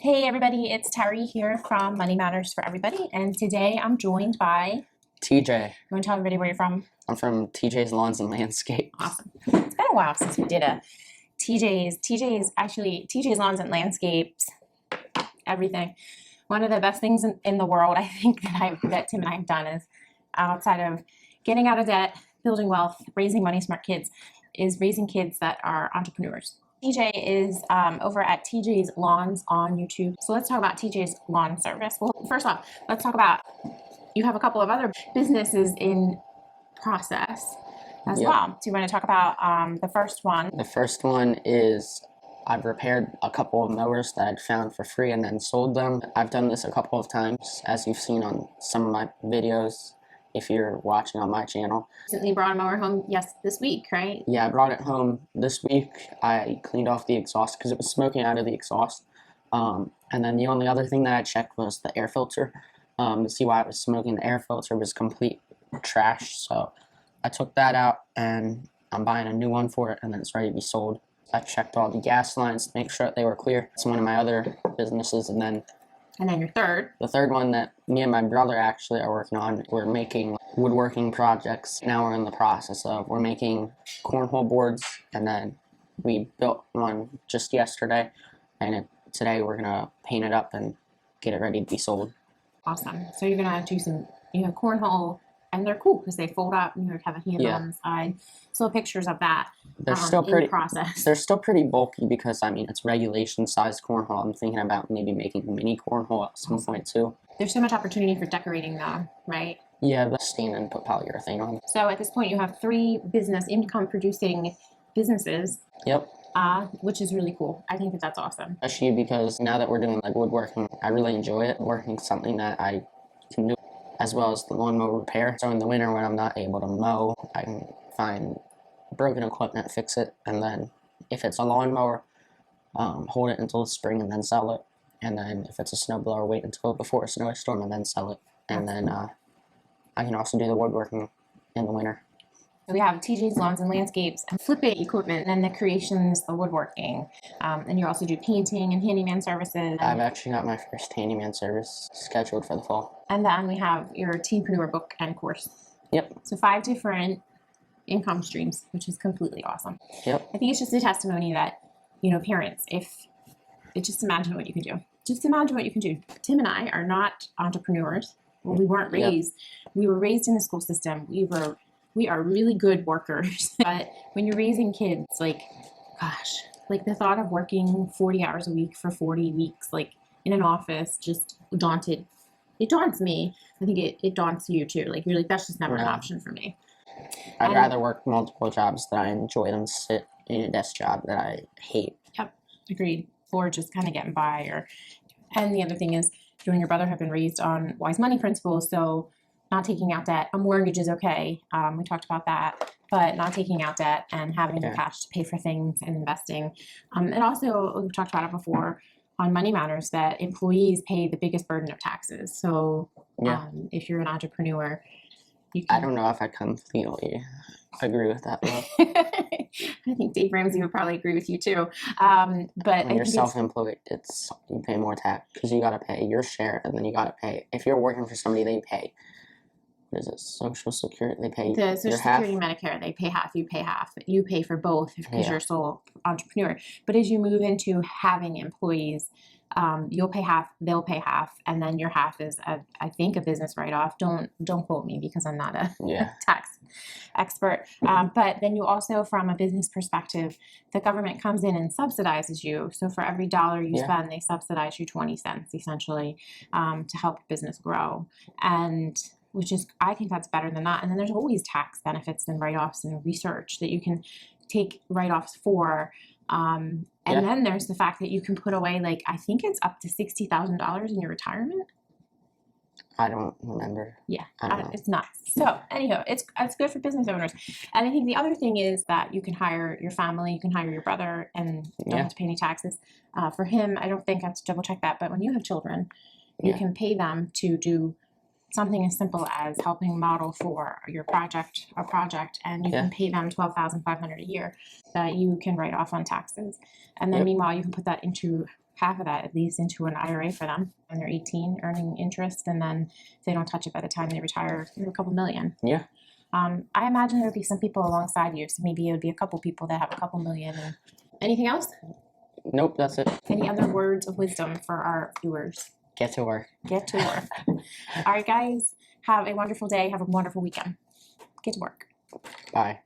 Hey everybody, it's Terry here from Money Matters for Everybody, and today I'm joined by TJ. You want to tell everybody where you're from? I'm from TJ's Lawns and Landscapes. Awesome. It's been a while since we did a TJ's Lawns and Landscapes, everything. One of the best things in the world, I think, that Tim and I have done is, outside of getting out of debt, building wealth, raising money smart kids, is raising kids that are entrepreneurs. TJ is over at TJ's Lawns on YouTube. So let's talk about TJ's Lawn Service. Well, first off, let's talk about, you have a couple of other businesses in process as well. So you want to talk about the first one? The first one is I've repaired a couple of mowers that I'd found for free and then sold them. I've done this a couple of times, as you've seen on some of my videos if you're watching on my channel. Recently brought a mower home, this week, right? Yeah, I brought it home this week. I cleaned off the exhaust because it was smoking out of the exhaust. And then the only other thing that I checked was the air filter to see why it was smoking. The air filter was complete trash, so I took that out and I'm buying a new one for it, and then it's ready to be sold. I checked all the gas lines to make sure that they were clear. It's one of my other businesses. And then your third? The third one that me and my brother actually are working on, we're making woodworking projects. Now we're in the process of, we're making cornhole boards, and then we built one just yesterday, and today we're gonna paint it up and get it ready to be sold. Awesome. So you're gonna do some, cornhole, and they're cool because they fold up and you have a handle on the side. So pictures of that. They're still pretty in process. They're still pretty bulky because it's regulation size cornhole. I'm thinking about maybe making a mini cornhole at some point too. There's so much opportunity for decorating though, right? Yeah, the stain and put polyurethane on. So at this point you have 3 income producing businesses. Yep. Which is really cool. I think that's awesome. Especially because now that we're doing woodworking, I really enjoy it. Working something that I can do, as well as the lawnmower repair. So in the winter when I'm not able to mow, I can find broken equipment, fix it, and then if it's a lawnmower, hold it until the spring and then sell it. And then if it's a snowblower, wait until before a snowstorm and then sell it. And then I can also do the woodworking in the winter. So we have TJ's Lawns and Landscapes, and flipping equipment, and then the creations, the woodworking. And you also do painting and handyman services. I've actually got my first handyman service scheduled for the fall. And then we have your teen-preneuer book and course. Yep. So 5 different income streams, which is completely awesome. Yep. I think it's just a testimony that, parents, just imagine what you can do. Just imagine what you can do. Tim and I are not entrepreneurs. Well, we weren't raised. We were raised in the school system. We are really good workers. But when you're raising kids, the thought of working 40 hours a week for 40 weeks, in an office, just daunted. It daunts me. I think it daunts you too. That's just never an option for me. I'd rather work multiple jobs that I enjoy than sit in a desk job that I hate. Yep, agreed. Or just kind of getting by. And the other thing is, you and your brother have been raised on wise money principles, so not taking out debt. A mortgage is okay. We talked about that, but not taking out debt and having the cash to pay for things and investing. And also, we've talked about it before on Money Matters, that employees pay the biggest burden of taxes. So if you're an entrepreneur, I don't know if I completely agree with that, though. I think Dave Ramsey would probably agree with you too. But when you're self-employed, you pay more tax because you got to pay your share, and then you got to pay. If you're working for somebody, they pay. What is it? Social Security? They pay the Social Security, Medicare. They pay half. You pay half. You pay for both because you're a sole entrepreneur. But as you move into having employees, you'll pay half, they'll pay half, and then your half is, I think, a business write-off. Don't quote me because I'm not a tax expert. But then you also, from a business perspective, the government comes in and subsidizes you. So for every dollar you spend, they subsidize you 20 cents essentially to help your business grow. And I think that's better than not. And then there's always tax benefits and write-offs and research that you can take write-offs for. And then there's the fact that you can put away, I think it's up to $60,000 in your retirement. I don't remember. Yeah, it's nuts. So anyhow, it's good for business owners. And I think the other thing is that you can hire your family, you can hire your brother, and don't have to pay any taxes. For him, I don't think I have to double check that, but when you have children, you can pay them to do something as simple as helping model for a project, and you can pay them $12,500 a year that you can write off on taxes. And then meanwhile, you can put that into half of that at least into an IRA for them when they're 18, earning interest, and then if they don't touch it by the time they retire, a couple million. Yeah. I imagine there would be some people alongside you, so maybe it would be a couple people that have a couple million. And anything else? Nope, that's it. Any other words of wisdom for our viewers? Get to work. Get to work. All right, guys, have a wonderful day. Have a wonderful weekend. Get to work. Bye.